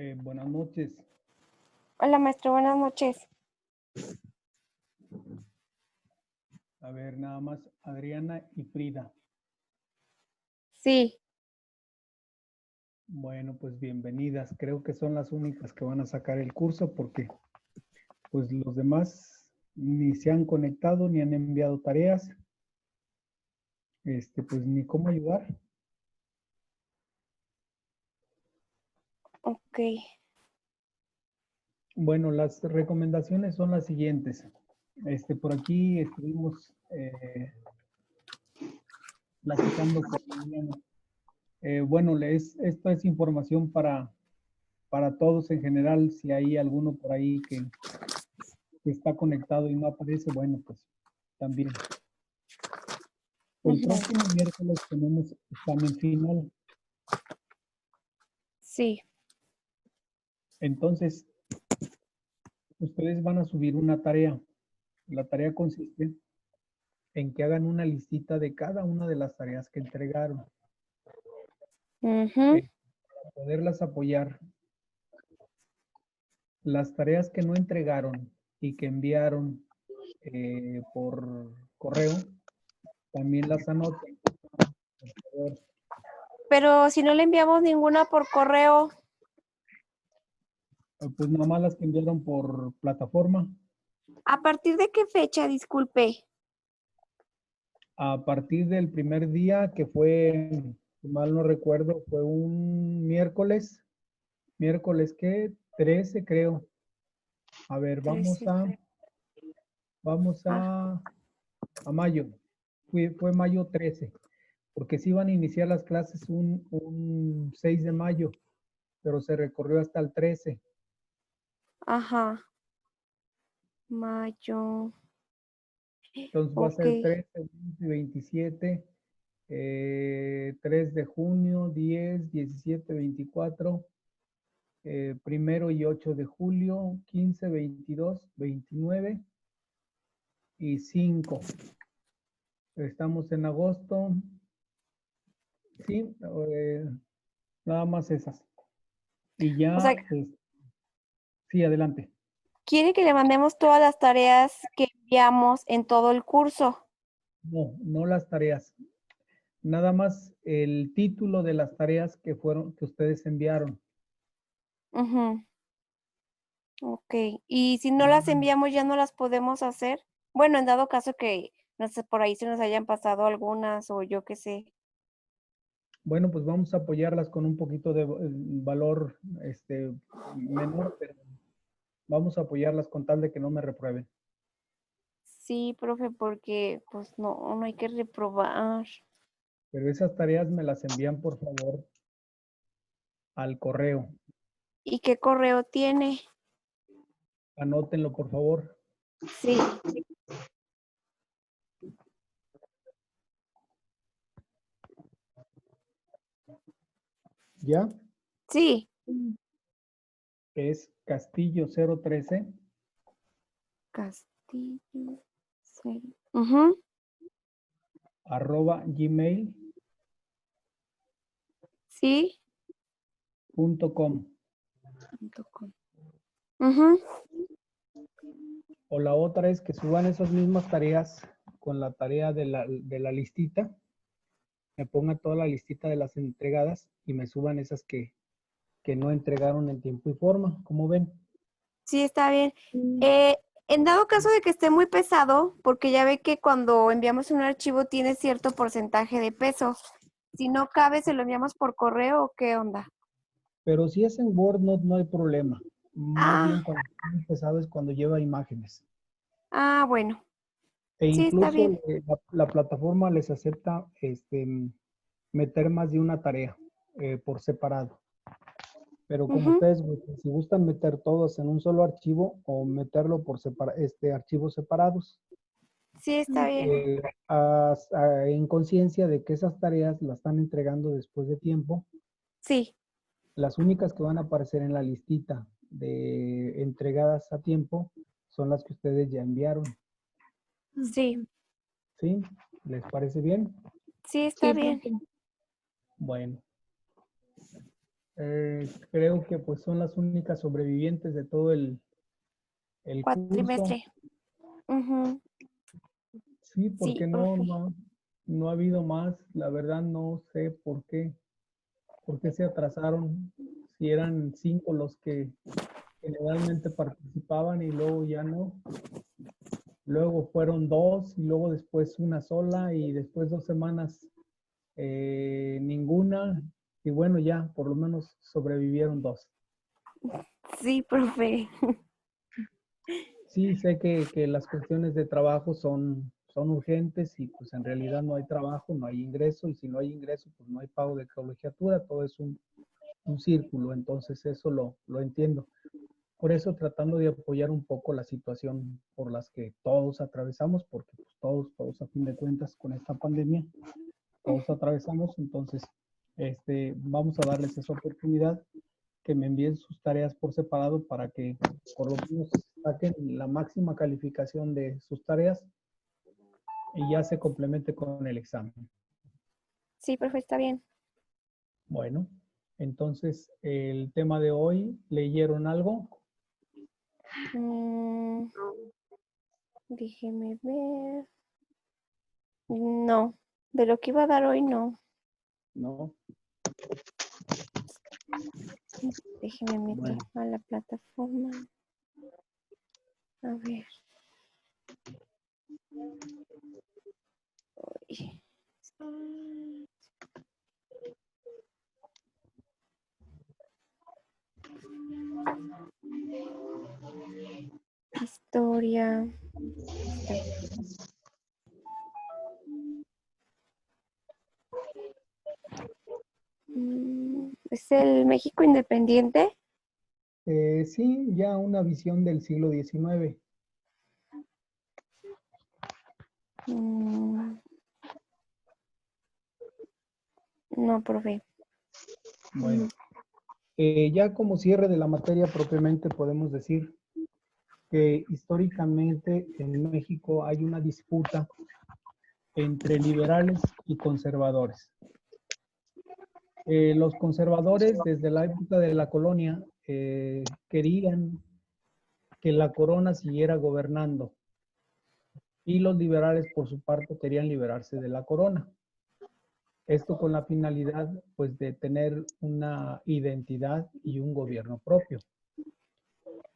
Buenas noches. Hola, maestro, buenas noches. A ver, nada más Adriana y Frida. Sí. Bueno, pues bienvenidas. Creo que son las únicas que van a sacar el curso porque pues los demás ni se han conectado ni han enviado tareas. Pues ni cómo ayudar. Ok. Bueno, las recomendaciones son las siguientes. Por aquí estuvimos platicando con Emiliano. Bueno, esta es información para todos en general. Si hay alguno por ahí que está conectado y no aparece, bueno, pues también. El próximo miércoles tenemos examen final. Sí. Entonces, ustedes van a subir una tarea. La tarea consiste en que hagan una listita de cada una de las tareas que entregaron. Para poderlas apoyar. Las tareas que no entregaron y que enviaron por correo, también las anoten, por favor. Pero si no le enviamos ninguna por correo. Pues nada más las que enviaron por plataforma. ¿A partir de qué fecha, disculpe? A partir del primer día que fue, si mal no recuerdo, fue un miércoles. ¿Miércoles qué? 13 creo. A ver, vamos 13. a mayo. Fue mayo 13, porque sí iban a iniciar las clases un 6 de mayo, pero se recorrió hasta el 13. Ajá. Mayo. Entonces va a Ok. ser 13, 20, 27, 3 de junio, 10, 17, 24, 1 y 8 de julio, 15, 22, 29 y 5. Estamos en agosto. Sí, nada más esas. Y O sea, ya, sí, adelante. quiere que le mandemos todas las tareas que enviamos en todo el curso. No, no las tareas. Nada más el título de las tareas que ustedes enviaron. Ok. Y si no las enviamos, ya no las podemos hacer. Bueno, en dado caso que no sé, por ahí se nos hayan pasado algunas o yo qué sé. Bueno, pues vamos a apoyarlas con un poquito de valor menor, pero vamos a apoyarlas con tal de que no me reprueben. Sí, profe, porque pues no hay que reprobar. Pero esas tareas me las envían, por favor, al correo. ¿Y qué correo tiene? Anótenlo, por favor. Sí. ¿Ya? Sí. Es castillo013 Castillo. Sí. @gmail.com. Sí. .com. O la otra es que suban esas mismas tareas con la tarea de la listita. Me pongan toda la listita de las entregadas y me suban esas que no entregaron en tiempo y forma. ¿Cómo ven? Sí, está bien. En dado caso de que esté muy pesado, porque ya ve que cuando enviamos un archivo tiene cierto porcentaje de peso. Si no cabe, ¿se lo enviamos por correo o qué onda? Pero si es en Word, no hay problema. Más bien Ah, cuando está muy pesado es cuando lleva imágenes. bueno. E Sí, está incluso bien. la plataforma les acepta meter más de una tarea por separado. Pero como ustedes gusten, si gustan meter todos en un solo archivo o meterlo por archivos separados. Sí, está bien. En conciencia de que esas tareas las están entregando después de tiempo. Sí. Las únicas que van a aparecer en la listita de entregadas a tiempo son las que ustedes ya enviaron. Sí. ¿Sí? ¿Les parece bien? Sí, está bien. Bueno. Creo que pues son las únicas sobrevivientes de todo el curso. Cuatrimestre. Ujú. Sí, Sí, porque profe. no ha habido más. La verdad no sé por qué se atrasaron. Si eran 5 los que generalmente participaban y luego ya no. Luego fueron 2 y luego después una sola y después 2 semanas ninguna. Y bueno, ya por lo menos sobrevivieron 2. Sí, profe. Sí, sé que las cuestiones de trabajo son urgentes y pues en realidad no hay trabajo, no hay ingreso y si no hay ingreso pues no hay pago de colegiatura, todo es un círculo, entonces eso lo entiendo. Por eso tratando de apoyar un poco la situación por las que todos atravesamos, porque pues, todos a fin de cuentas con esta pandemia, todos atravesamos, entonces vamos a darles esa oportunidad que me envíen sus tareas por separado para que por lo menos saquen la máxima calificación de sus tareas y ya se complemente con el examen. Sí, profe, está bien. Bueno, entonces el tema de hoy, ¿leyeron algo? Mm, déjeme ver. No, de lo que iba a dar hoy no. No. Déjeme meter Bueno, a la plataforma. A ver. Uy. Historia. Está. ¿Es el México independiente? sí, ya una visión del siglo XIX. Mm, no, profe. Bueno, ya como cierre de la materia propiamente podemos decir que históricamente en México hay una disputa entre liberales y conservadores. Los conservadores desde la época de la colonia querían que la corona siguiera gobernando y los liberales por su parte querían liberarse de la corona. Esto con la finalidad pues de tener una identidad y un gobierno propio.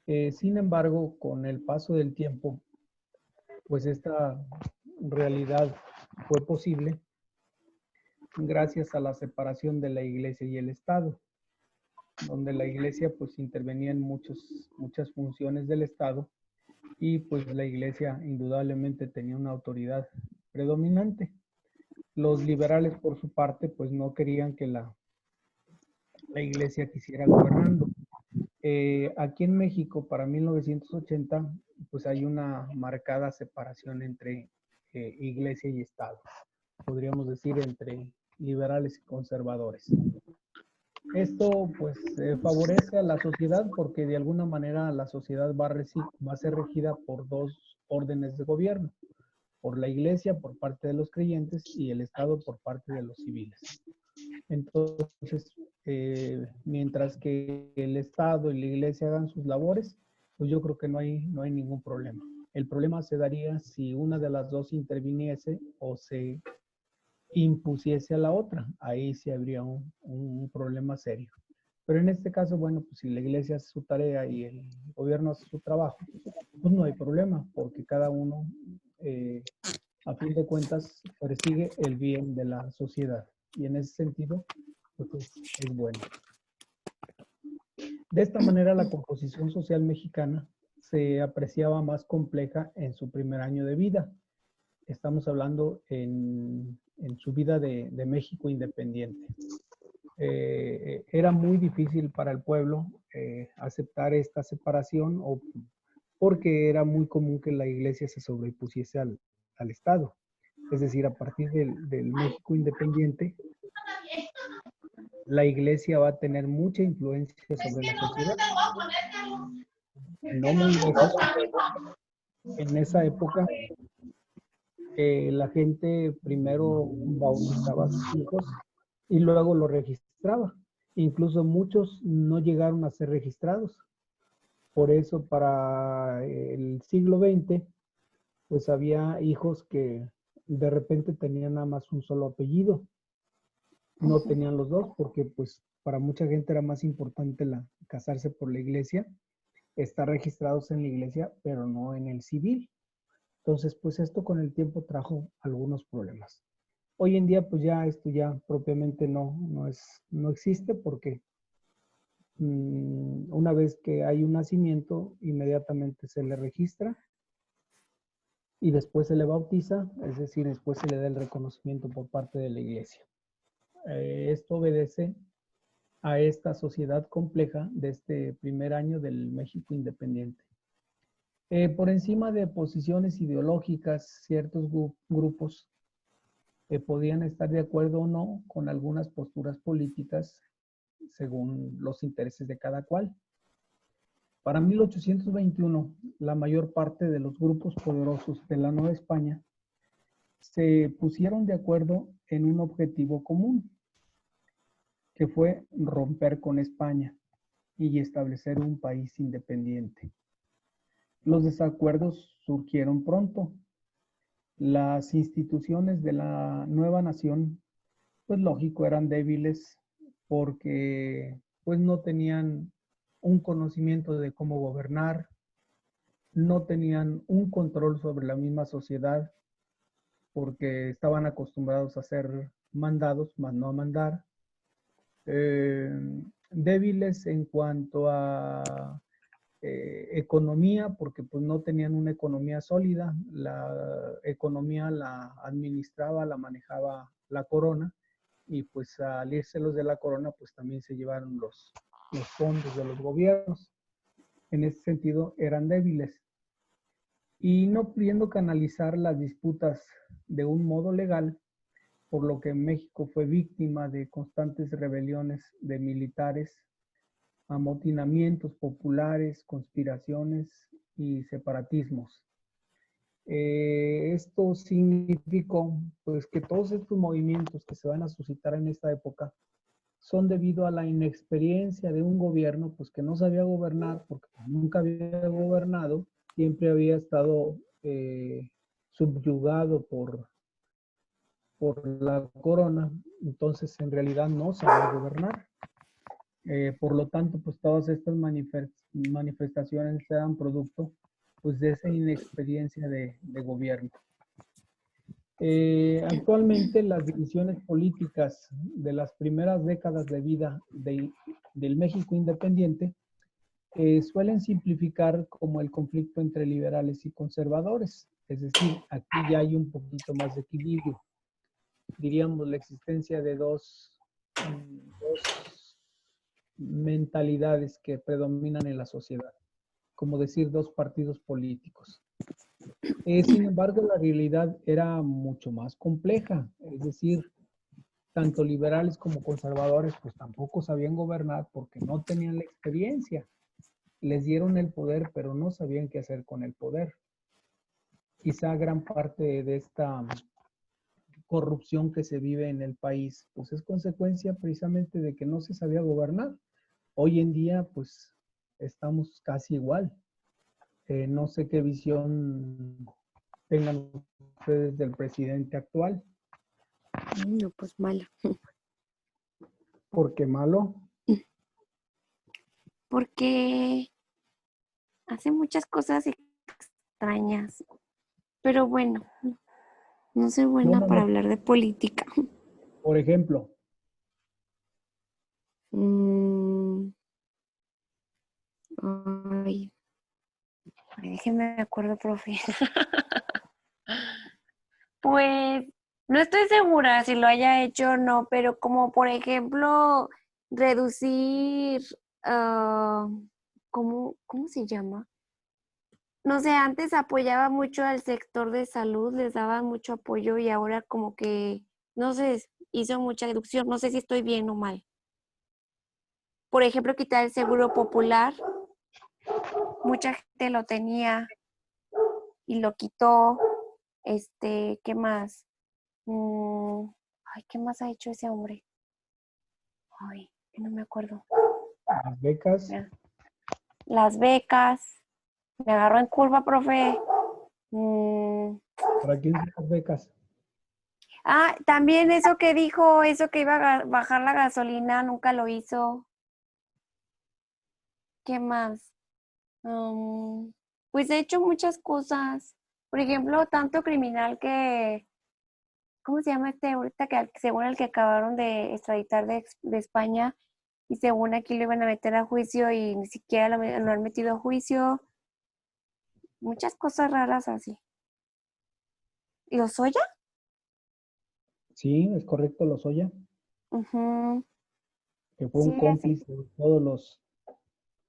Sin embargo, con el paso del tiempo, pues esta realidad fue posible gracias a la separación de la iglesia y el Estado, donde la iglesia pues intervenía en muchas funciones del Estado y pues la iglesia indudablemente tenía una autoridad predominante. Los liberales por su parte pues no querían que la iglesia quisiera gobernando. Aquí en México para 1980 pues hay una marcada separación entre iglesia y Estado, podríamos decir entre liberales y conservadores. Esto pues favorece a la sociedad porque de alguna manera la sociedad va a ser regida por dos órdenes de gobierno, por la iglesia por parte de los creyentes y el Estado por parte de los civiles. Entonces, mientras que el Estado y la iglesia hagan sus labores, pues yo creo que no hay ningún problema. El problema se daría si una de las dos interviniese o se impusiese a la otra. Ahí sí habría un problema serio. Pero en este caso, bueno, pues si la iglesia hace su tarea y el gobierno hace su trabajo, pues no hay problema, porque cada uno, a fin de cuentas, persigue el bien de la sociedad. Y en ese sentido, pues es bueno. De esta manera, la composición social mexicana se apreciaba más compleja en su primer año de vida. Estamos hablando en su vida de México independiente. Era muy difícil para el pueblo aceptar esta separación porque era muy común que la iglesia se sobrepusiese al Estado. Es decir, a partir del México independiente, la iglesia va a tener mucha influencia sobre la sociedad. No muy lejos, en esa época, la gente primero bautizaba a sus hijos y luego lo registraba. Incluso muchos no llegaron a ser registrados. Por eso para el siglo XX, pues había hijos que de repente tenían nada más un solo apellido, no Ujú. tenían los dos, porque pues para mucha gente era más importante casarse por la iglesia, estar registrados en la iglesia, pero no en el civil. Entonces, pues esto con el tiempo trajo algunos problemas. Hoy en día, pues ya esto ya propiamente no existe porque una vez que hay un nacimiento, inmediatamente se le registra y después se le bautiza, es decir, después se le da el reconocimiento por parte de la iglesia. Esto obedece a esta sociedad compleja de este primer año del México independiente. Por encima de posiciones ideológicas, ciertos grupos podían estar de acuerdo o no con algunas posturas políticas según los intereses de cada cual. Para 1821, la mayor parte de los grupos poderosos de la Nueva España se pusieron de acuerdo en un objetivo común, que fue romper con España y establecer un país independiente. Los desacuerdos surgieron pronto. Las instituciones de la nueva nación, pues lógico, eran débiles porque pues no tenían un conocimiento de cómo gobernar, no tenían un control sobre la misma sociedad porque estaban acostumbrados a ser mandados, más no a mandar. Eh, Débiles en cuanto a economía, porque pues no tenían una economía sólida, la economía la administraba, la manejaba la corona, y pues al irselos de la corona, pues también se llevaron los fondos de los gobiernos. En ese sentido, eran débiles. Y no pudiendo canalizar las disputas de un modo legal, por lo que México fue víctima de constantes rebeliones de militares, amotinamientos populares, conspiraciones y separatismos. Esto significó pues que todos estos movimientos que se van a suscitar en esta época son debido a la inexperiencia de un gobierno pues que no sabía gobernar porque nunca había gobernado, siempre había estado subyugado por la corona, entonces en realidad no sabía gobernar. Por lo tanto, pues todas estas manifestaciones eran producto pues de esa inexperiencia de gobierno. Actualmente las divisiones políticas de las primeras décadas de vida del México independiente suelen simplificar como el conflicto entre liberales y conservadores. Es decir, aquí ya hay un poquito más de equilibrio. Diríamos la existencia de dos mentalidades que predominan en la sociedad, como decir dos partidos políticos. Sin embargo, la realidad era mucho más compleja, es decir, tanto liberales como conservadores pues tampoco sabían gobernar porque no tenían la experiencia. Les dieron el poder, pero no sabían qué hacer con el poder. Quizá gran parte de esta corrupción que se vive en el país, pues es consecuencia precisamente de que no se sabía gobernar. Hoy en día, pues estamos casi igual. No sé qué visión tengan ustedes del presidente actual. No, pues mala. ¿Por qué malo? Porque hace muchas cosas extrañas. Pero bueno, no soy buena Bueno, para hablar de política. por ejemplo, Mm, ay, déjenme me acuerdo, profe. Pues no estoy segura si lo haya hecho o no, pero como por ejemplo reducir, ah, ¿cómo se llama? No sé, antes apoyaba mucho al sector de salud, les daba mucho apoyo y ahora como que, no sé, hizo mucha reducción. No sé si estoy bien o mal. Por ejemplo, quitar el seguro popular, mucha gente lo tenía y lo quitó. ¿Qué más? Mm, ay, ¿qué más ha hecho ese hombre? Ay. No me acuerdo. Las becas. Mira. Las becas. Me agarró en curva, profe. ¿Para quién son las becas? También eso que dijo, eso que iba a bajar la gasolina, nunca lo hizo. ¿Qué más? Pues he hecho muchas cosas. Por ejemplo, tanto criminal que, ¿cómo se llama este ahorita? Que según el que acabaron de extraditar de España y según aquí lo iban a meter a juicio y ni siquiera lo han metido a juicio. Muchas cosas raras así. ¿Lozoya? Sí, es correcto, Lozoya, Ujú. que fue un Sí, así. cómplice de todos los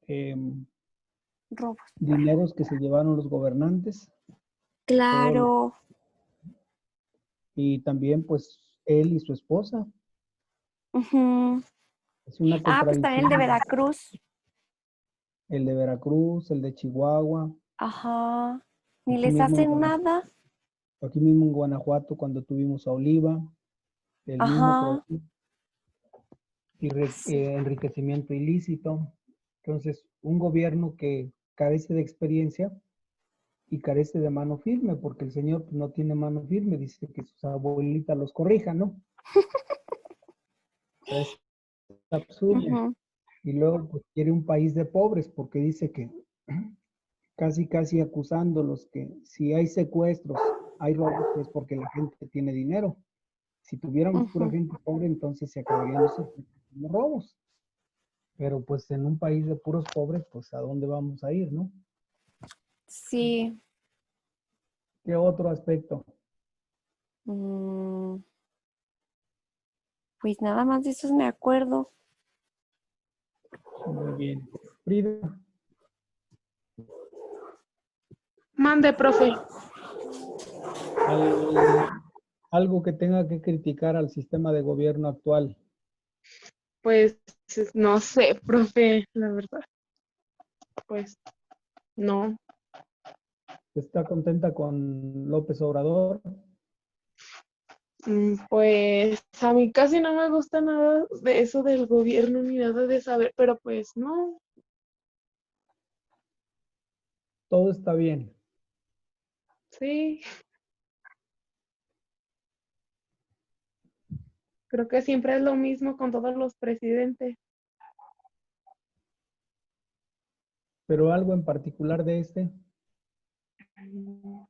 em, Robos. dineros que se llevaron los gobernantes, todo lo- Claro. y también pues él y su esposa. Ujú. Es una Pues también el de contradicción, Veracruz. el de Veracruz, el de Chihuahua, Ajá. Ni aquí les mismo en hacen Guanajuato, nada. aquí mismo en Guanajuato cuando tuvimos a Oliva, el mismo Ajá. problema, y Sí. enriquecimiento ilícito. Entonces, un gobierno que carece de experiencia y carece de mano firme, porque el señor pues, no tiene mano firme, dice que sus abuelitas los corrijan, ¿no? O sea, es absurdo. Ujú. Y luego pues, quiere un país de pobres, porque dice que casi acusándolos que si hay secuestros, hay robos, es porque la gente tiene dinero. Si tuviéramos pura Ujú. gente pobre, entonces se acabarían los secuestros y los robos. Pero pues en un país de puros pobres, pues ¿a dónde vamos a ir, no? Sí. ¿Qué otro aspecto? Mm, pues nada más de esos me acuerdo. Muy bien. Frida, Mande, profe. algo que tenga que criticar al sistema de gobierno actual. Pues no sé, profe, la verdad. Pues no. ¿Está contenta con López Obrador? Pues a mí casi no me gusta nada de eso del gobierno ni nada de saber, pero pues no. Todo está bien. Sí, creo que siempre es lo mismo con todos los presidentes. Pero algo en particular de este.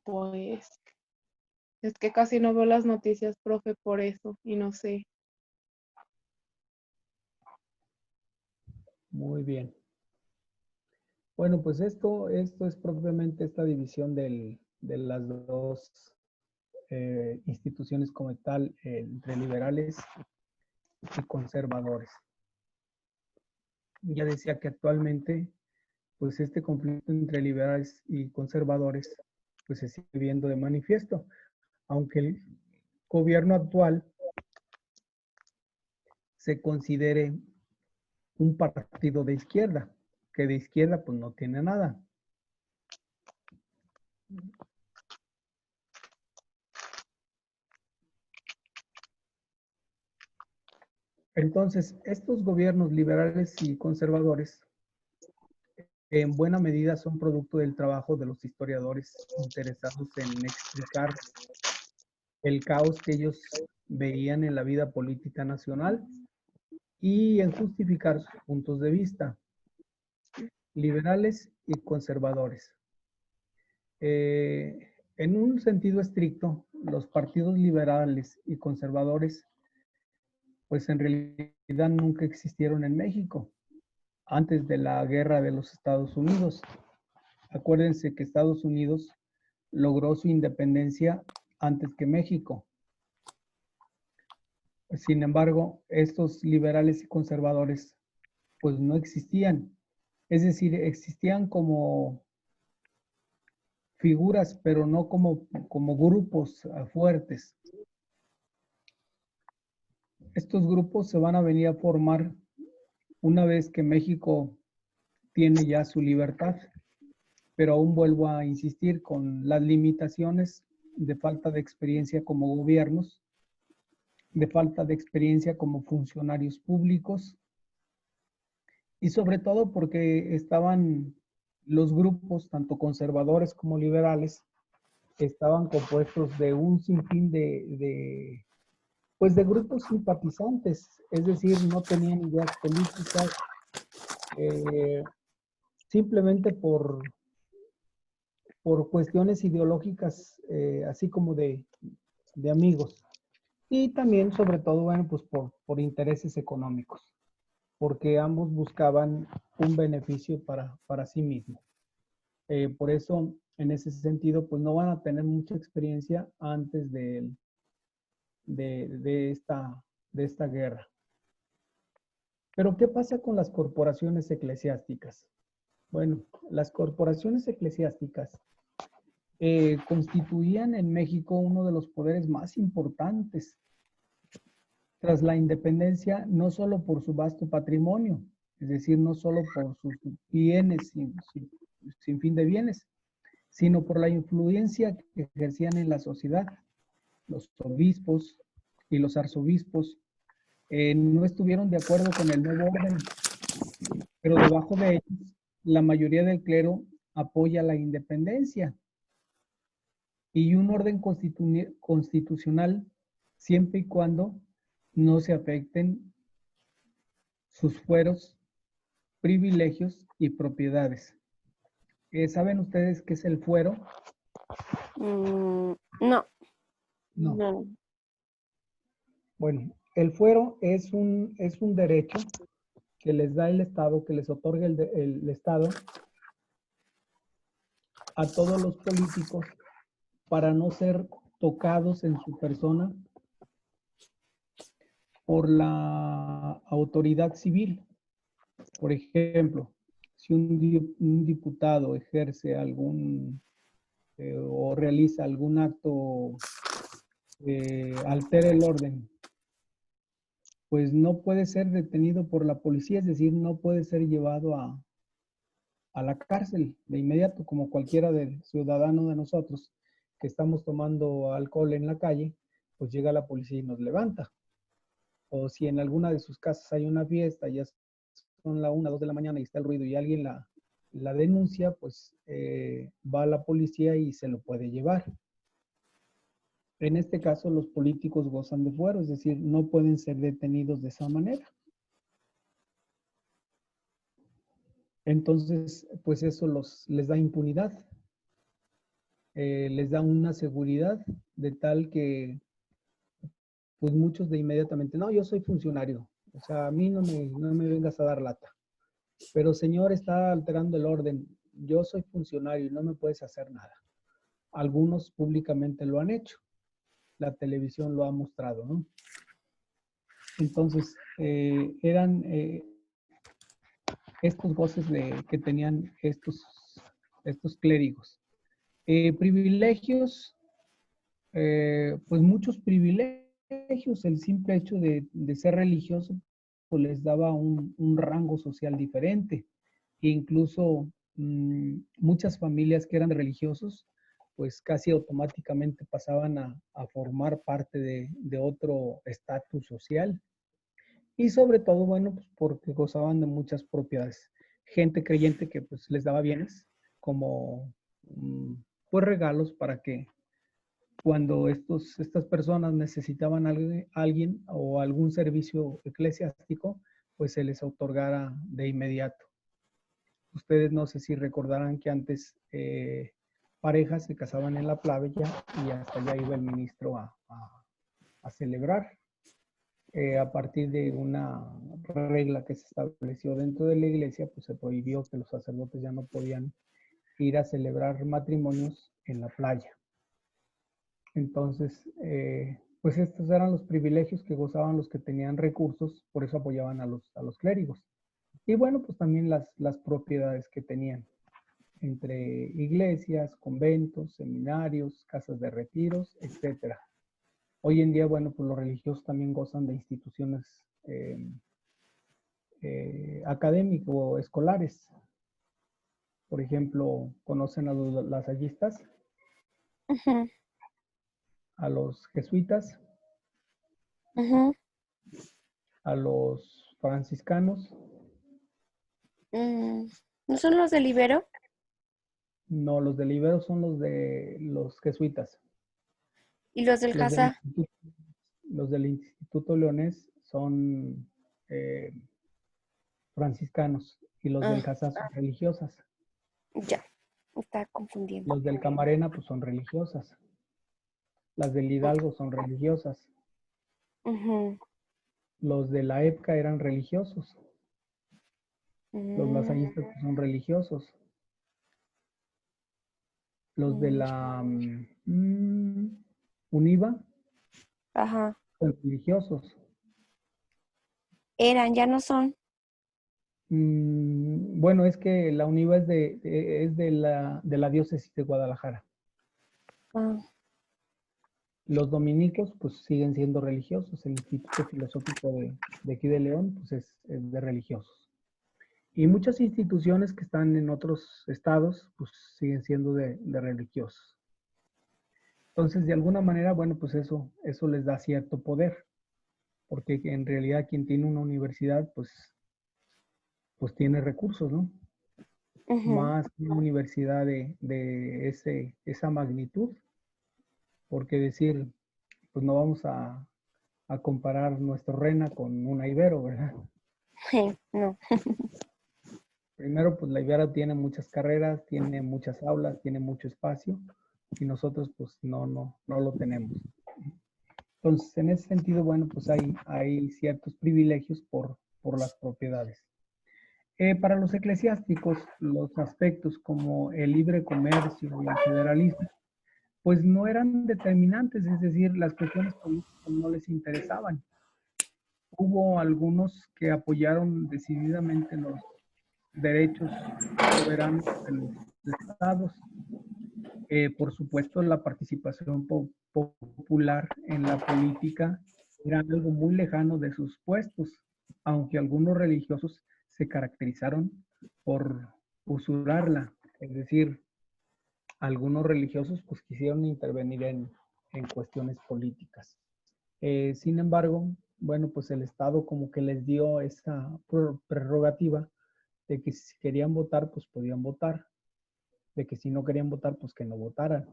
Pues es que casi no veo las noticias, profe, por eso, y no sé. Muy bien. Bueno, pues esto es propiamente esta división de las dos instituciones como tal, entre liberales y conservadores. Ya decía que actualmente, pues este conflicto entre liberales y conservadores, pues se sigue viendo de manifiesto, aunque el gobierno actual se considere un partido de izquierda, que de izquierda pues no tiene nada. Entonces, estos gobiernos liberales y conservadores en buena medida son producto del trabajo de los historiadores interesados en explicar el caos que ellos veían en la vida política nacional y en justificar sus puntos de vista, liberales y conservadores. En un sentido estricto, los partidos liberales y conservadores, pues en realidad nunca existieron en México antes de la guerra de los Estados Unidos. Acuérdense que Estados Unidos logró su independencia antes que México. Sin embargo, estos liberales y conservadores pues no existían. Es decir, existían como figuras, pero no como grupos fuertes. Estos grupos se van a venir a formar una vez que México tiene ya su libertad, pero aún vuelvo a insistir con las limitaciones de falta de experiencia como gobiernos, de falta de experiencia como funcionarios públicos y sobre todo porque estaban los grupos, tanto conservadores como liberales, estaban compuestos de un sinfín pues de grupos simpatizantes, es decir, no tenían ideas políticas, eh, simplemente por cuestiones ideológicas, así como de amigos. Y también, sobre todo, bueno, pues por intereses económicos, porque ambos buscaban un beneficio para sí mismos. Por eso, en ese sentido, pues no van a tener mucha experiencia antes de esta guerra. Pero, ¿qué pasa con las corporaciones eclesiásticas? Bueno, las corporaciones eclesiásticas constituían en México uno de los poderes más importantes tras la independencia, no solo por su vasto patrimonio, es decir, no solo por sus bienes, sin fin de bienes, sino por la influencia que ejercían en la sociedad. Los obispos y los arzobispos no estuvieron de acuerdo con el nuevo orden, pero debajo de ellos, la mayoría del clero apoya la independencia y un orden constitucional siempre y cuando no se afecten sus fueros, privilegios y propiedades. ¿Saben ustedes qué es el fuero? No, No. No. Bueno, el fuero es un derecho que les da el Estado, que les otorga el Estado a todos los políticos para no ser tocados en su persona por la autoridad civil. Por ejemplo, si un diputado ejerce o realiza algún acto altera el orden, pues no puede ser detenido por la policía, es decir, no puede ser llevado a la cárcel de inmediato, como cualquiera del ciudadano de nosotros que estamos tomando alcohol en la calle, pues llega la policía y nos levanta. O si en alguna de sus casas hay una fiesta, ya son la 1, 2 de la mañana y está el ruido y alguien la denuncia, pues va a la policía y se lo puede llevar. En este caso, los políticos gozan de fuero, es decir, no pueden ser detenidos de esa manera. Entonces, pues eso les da impunidad, les da una seguridad de tal que, pues muchos de inmediatamente, no, yo soy funcionario, o sea, a mí no me vengas a dar lata. Pero señor, está alterando el orden, yo soy funcionario y no me puedes hacer nada. Algunos públicamente lo han hecho, la televisión lo ha mostrado, ¿no? Entonces, eran estos goces que tenían estos clérigos. Privilegios, pues muchos privilegios, el simple hecho de ser religioso, pues les daba un rango social diferente. E incluso muchas familias que eran religiosos, pues casi automáticamente pasaban a formar parte de otro estatus social. Y sobre todo, bueno, pues porque gozaban de muchas propiedades. Gente creyente que pues les daba bienes como pues regalos para que cuando estas personas necesitaban alguien o algún servicio eclesiástico, pues se les otorgara de inmediato. Ustedes no sé si recordarán que antes parejas se casaban en la playa y hasta allá iba el ministro a celebrar. A partir de una regla que se estableció dentro de la iglesia, pues se prohibió que los sacerdotes ya no podían ir a celebrar matrimonios en la playa. Entonces, pues estos eran los privilegios que gozaban los que tenían recursos, por eso apoyaban a los clérigos. Y bueno, pues también las propiedades que tenían entre iglesias, conventos, seminarios, casas de retiros, etcétera. Hoy en día, bueno, pues los religiosos también gozan de instituciones académicas o escolares. Por ejemplo, conocen a los lasallistas, Ujú, a los jesuitas, ujú. a los franciscanos, Mm, ¿no son los del Ibero? No, los del Ibero son los de los jesuitas. ¿Y los del Los del Hazá? Instituto, los del Instituto Leonés son eh, franciscanos y los del Ah, Casas son religiosas. ya, me estaba confundiendo. Los del Camarena pues son religiosas. Las del Hidalgo son religiosas. Ujú. Los de la EPCA eran religiosos. Los Mm, lasallistas pues, son religiosos. Los de mm, la UNIVA ajá. son religiosos. Eran, ya no son. Bueno, es que la UNIVA es de la diócesis de Guadalajara. Ah, Los dominicos, pues siguen siendo religiosos. El Instituto Filosófico de aquí de León, pues es de religiosos. Y muchas instituciones que están en otros estados, pues siguen siendo de religiosos. Entonces, de alguna manera, bueno, pues eso les da cierto poder, porque en realidad quien tiene una universidad, pues tiene recursos, ¿no? ujú. Más una universidad de esa magnitud, porque decir, pues no vamos a comparar nuestro RENA con una Ibero, ¿verdad? No. Primero, pues la Ibero tiene muchas carreras, tiene muchas aulas, tiene mucho espacio, y nosotros pues no lo tenemos. Entonces, en ese sentido, bueno, pues hay ciertos privilegios por las propiedades. Para los eclesiásticos, los aspectos como el libre comercio y el federalismo, pues no eran determinantes, es decir, las cuestiones políticas no les interesaban. Hubo algunos que apoyaron decididamente los derechos soberanos de los estados. Por supuesto, la participación popular en la política era algo muy lejano de sus puestos, aunque algunos religiosos se caracterizaron por usurarla, es decir, algunos religiosos pues quisieron intervenir en cuestiones políticas. Sin embargo, bueno, pues el Estado como que les dio esa prerrogativa de que si querían votar, pues podían votar, de que si no querían votar, pues que no votaran.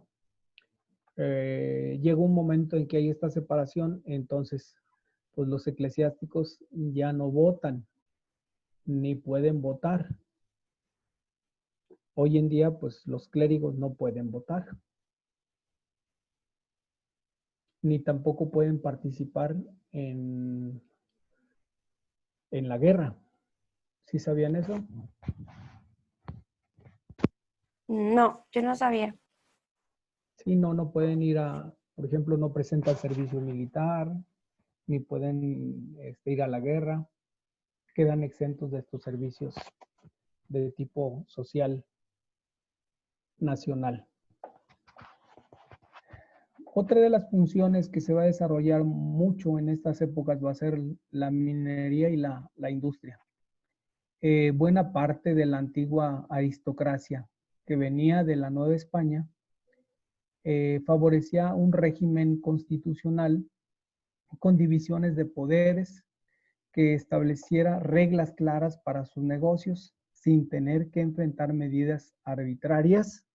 Llega un momento en que hay esta separación, entonces pues los eclesiásticos ya no votan ni pueden votar. Hoy en día pues los clérigos no pueden votar, ni tampoco pueden participar en, en la guerra. ¿Sí sabían eso? No, yo no sabía. Sí, no pueden ir por ejemplo, no presentan servicio militar, ni pueden ir a la guerra, quedan exentos de estos servicios de tipo social nacional. Otra de las funciones que se va a desarrollar mucho en estas épocas va a ser la minería y la industria. Buena parte de la antigua aristocracia que venía de la Nueva España favorecía un régimen constitucional con divisiones de poderes que estableciera reglas claras para sus negocios sin tener que enfrentar medidas arbitrarias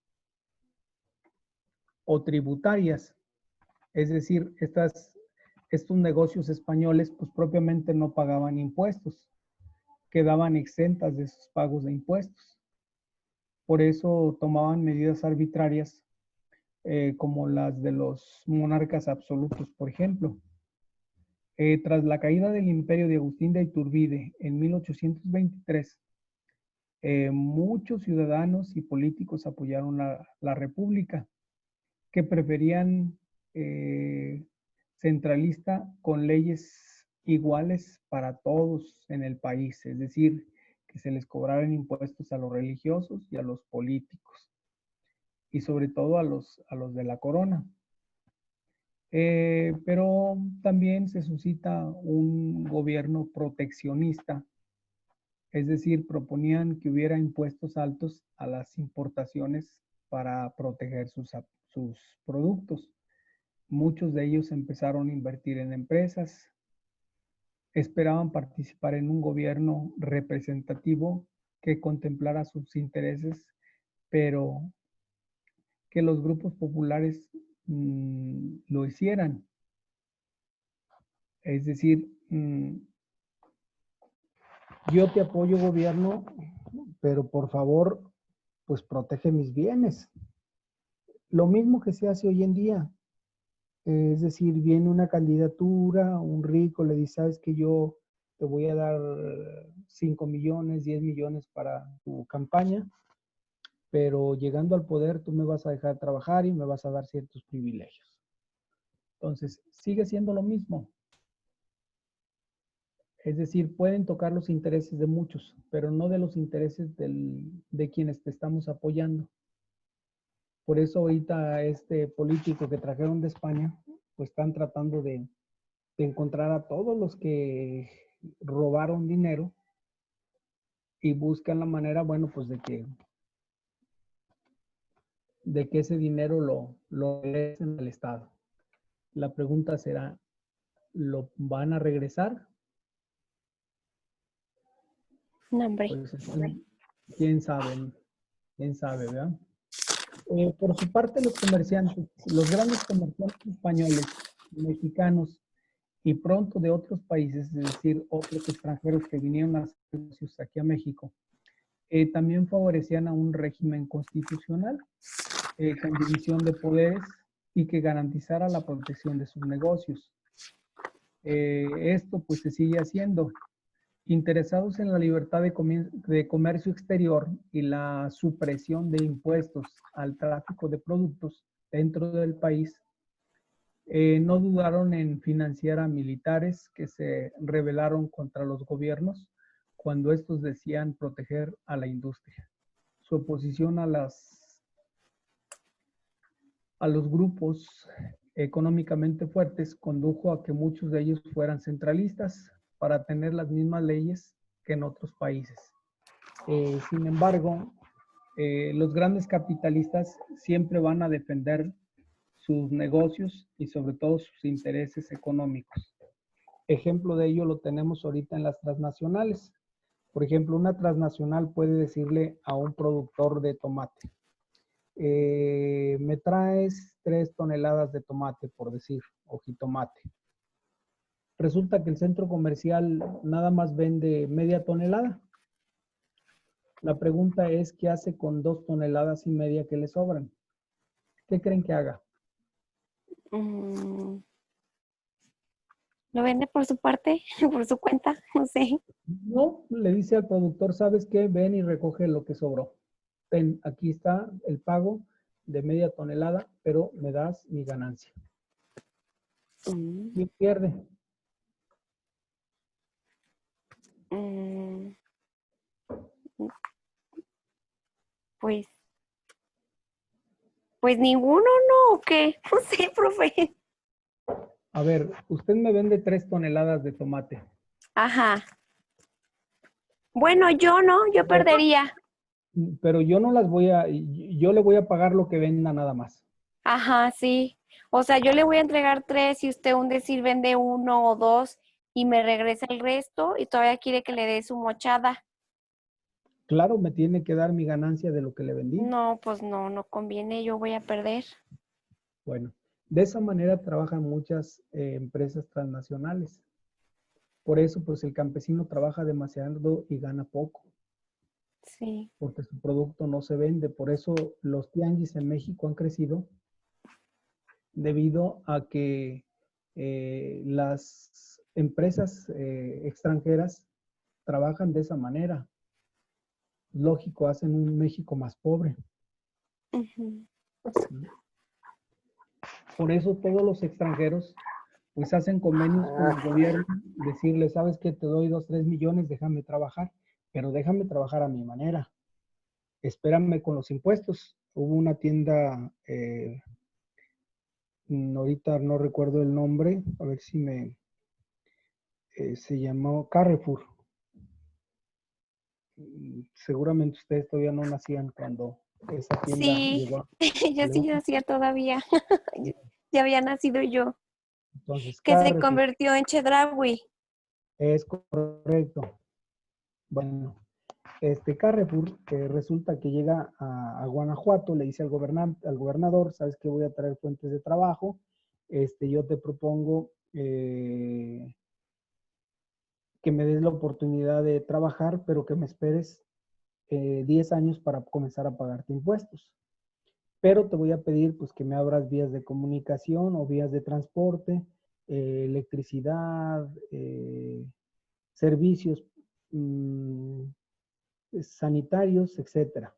o tributarias. Es decir, estos negocios españoles pues propiamente no pagaban impuestos, quedaban exentas de sus pagos de impuestos. Por eso tomaban medidas arbitrarias como las de los monarcas absolutos, por ejemplo. Tras la caída del imperio de Agustín de Iturbide en 1823, muchos ciudadanos y políticos apoyaron la República, que preferían centralista con leyes iguales para todos en el país, es decir, que se les cobraran impuestos a los religiosos y a los políticos, y sobre todo a los de la corona. Pero también se suscita un gobierno proteccionista, es decir, proponían que hubiera impuestos altos a las importaciones para proteger sus productos. Muchos de ellos empezaron a invertir en empresas, esperaban participar en un gobierno representativo que contemplara sus intereses, pero que los grupos populares lo hicieran. Es decir, yo te apoyo, gobierno, pero por favor, pues protege mis bienes. Lo mismo que se hace hoy en día. Es decir, viene una candidatura, un rico le dice, sabes que yo te voy a dar 5 millones, 10 millones para tu campaña, pero llegando al poder tú me vas a dejar trabajar y me vas a dar ciertos privilegios. Entonces, sigue siendo lo mismo. Es decir, pueden tocar los intereses de muchos, pero no de los intereses de quienes te estamos apoyando. Por eso ahorita este político que trajeron de España, pues están tratando de encontrar a todos los que robaron dinero y buscan la manera, bueno, pues de que ese dinero lo regresen al Estado. La pregunta será, ¿lo van a regresar? No, hombre. Pues quién sabe, ¿verdad? Por su parte, los comerciantes, los grandes comerciantes españoles, mexicanos y pronto de otros países, es decir, otros extranjeros que vinieron a hacer negocios aquí a México, también favorecían a un régimen constitucional con división de poderes y que garantizara la protección de sus negocios. Esto pues se sigue haciendo. Interesados en la libertad de comercio exterior y la supresión de impuestos al tráfico de productos dentro del país, no dudaron en financiar a militares que se rebelaron contra los gobiernos cuando estos decían proteger a la industria. Su oposición a los grupos económicamente fuertes condujo a que muchos de ellos fueran centralistas para tener las mismas leyes que en otros países. Sin embargo, los grandes capitalistas siempre van a defender sus negocios y sobre todo sus intereses económicos. Ejemplo de ello lo tenemos ahorita en las transnacionales. Por ejemplo, una transnacional puede decirle a un productor de tomate, me traes 3 toneladas de tomate, por decir, o jitomate. Resulta que el centro comercial nada más vende media tonelada. La pregunta es, ¿qué hace con 2 toneladas y media que le sobran? ¿Qué creen que haga? ¿Lo vende por su parte, por su cuenta? No sé. No, le dice al productor, ¿sabes qué? Ven y recoge lo que sobró. Ten, aquí está el pago de media tonelada, pero me das mi ganancia. ¿Quién pierde? Pues, pues ninguno, ¿no? ¿O qué? No sé, profe. A ver, usted me vende 3 toneladas de tomate. Ajá. Bueno, yo no, yo perdería. Pero yo no las voy a, yo le voy a pagar lo que venda nada más. Ajá, sí. O sea, yo le voy a entregar 3 y usted un decir vende 1 o 2 y me regresa el resto y todavía quiere que le dé su mochada. Claro, me tiene que dar mi ganancia de lo que le vendí. No, pues no, no conviene, yo voy a perder. Bueno, de esa manera trabajan muchas empresas transnacionales. Por eso, pues el campesino trabaja demasiado y gana poco, Sí. porque su producto no se vende. Por eso los tianguis en México han crecido debido a que las empresas extranjeras trabajan de esa manera. Lógico, hacen un México más pobre. Ujú. Por eso todos los extranjeros pues hacen convenios con el gobierno, decirle, ¿sabes qué? Te doy 2, 3 millones, déjame trabajar, pero déjame trabajar a mi manera. Espérame con los impuestos. Hubo una tienda, ahorita no recuerdo el nombre, a ver si se llamó Carrefour. Seguramente ustedes todavía no nacían cuando esa tienda Sí, llegó. yo sí nacía todavía. Ya había nacido yo, Entonces, que se Carrefour, convirtió en Chedraui. es correcto. Bueno, Carrefour, resulta que llega a Guanajuato, le dice al gobernador, sabes que voy a traer fuentes de trabajo, yo te propongo que me des la oportunidad de trabajar, pero que me esperes 10 años para comenzar a pagarte impuestos. Pero te voy a pedir pues que me abras vías de comunicación o vías de transporte, electricidad, servicios sanitarios, etcétera.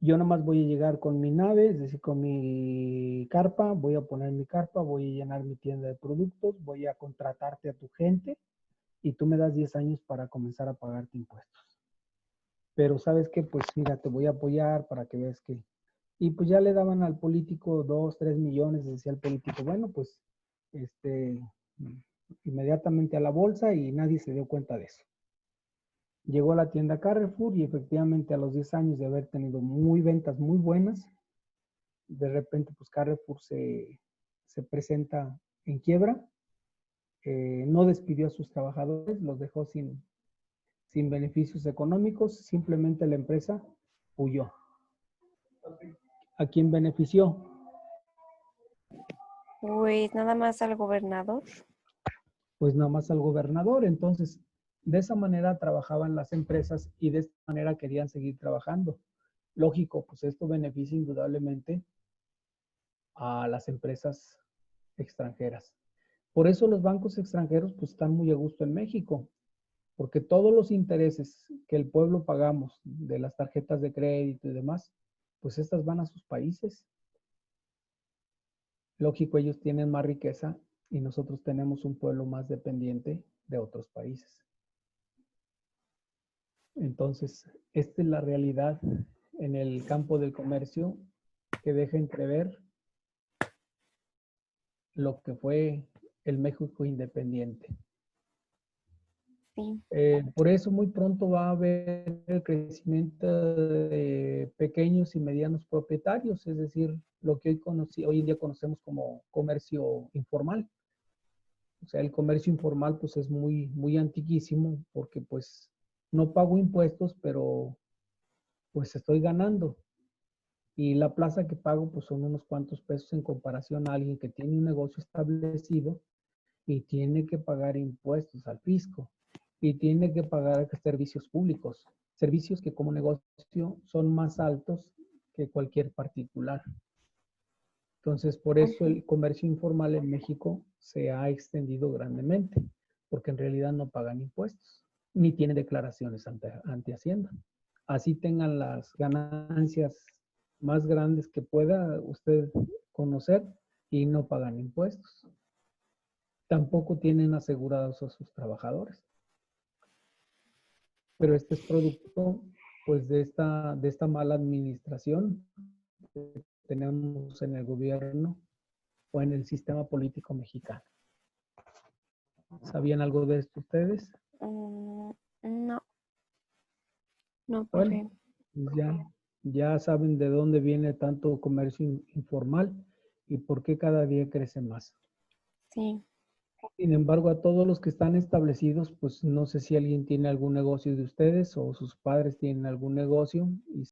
Yo nada más voy a llegar con mi nave, es decir, con mi carpa, voy a poner mi carpa, voy a llenar mi tienda de productos, voy a contratarte a tu gente y tú me das 10 años para comenzar a pagarte impuestos. Pero sabes que, pues mira, te voy a apoyar para que veas que... Y pues ya le daban al político 2, 3 millones, decía el político, bueno, pues, inmediatamente a la bolsa y nadie se dio cuenta de eso. Llegó a la tienda Carrefour y efectivamente a los 10 años de haber tenido ventas muy buenas, de repente pues Carrefour se presenta en quiebra, no despidió a sus trabajadores, los dejó sin beneficios económicos, simplemente la empresa huyó. ¿A quién benefició? Pues nada más al gobernador. Pues nada más al gobernador. Entonces, de esa manera trabajaban las empresas y de esta manera querían seguir trabajando. Lógico, pues esto beneficia indudablemente a las empresas extranjeras. Por eso los bancos extranjeros pues están muy a gusto en México, porque todos los intereses que el pueblo pagamos de las tarjetas de crédito y demás, pues estas van a sus países. Lógico, ellos tienen más riqueza y nosotros tenemos un pueblo más dependiente de otros países. Entonces, esta es la realidad en el campo del comercio que deja entrever lo que fue el México independiente. Sí. Por eso muy pronto va a haber el crecimiento de pequeños y medianos propietarios, es decir, lo que hoy en día conocemos como comercio informal. O sea, el comercio informal pues es muy antiquísimo porque pues no pago impuestos, pero pues estoy ganando. Y la plaza que pago pues son unos cuantos pesos en comparación a alguien que tiene un negocio establecido y tiene que pagar impuestos al fisco y tiene que pagar servicios públicos, servicios que como negocio son más altos que cualquier particular. Entonces, por eso el comercio informal en México se ha extendido grandemente, porque en realidad no pagan impuestos, ni tienen declaraciones ante Hacienda. Así tengan las ganancias más grandes que pueda usted conocer y no pagan impuestos. Tampoco tienen asegurados a sus trabajadores. Pero este es producto pues de esta mala administración que tenemos en el gobierno o en el sistema político mexicano. ¿Sabían algo de esto ustedes? No, no, Bueno, profe. ya saben de dónde viene tanto comercio informal y por qué cada día crece más. Sí. Sin embargo, a todos los que están establecidos, pues no sé si alguien tiene algún negocio de ustedes o sus padres tienen algún negocio y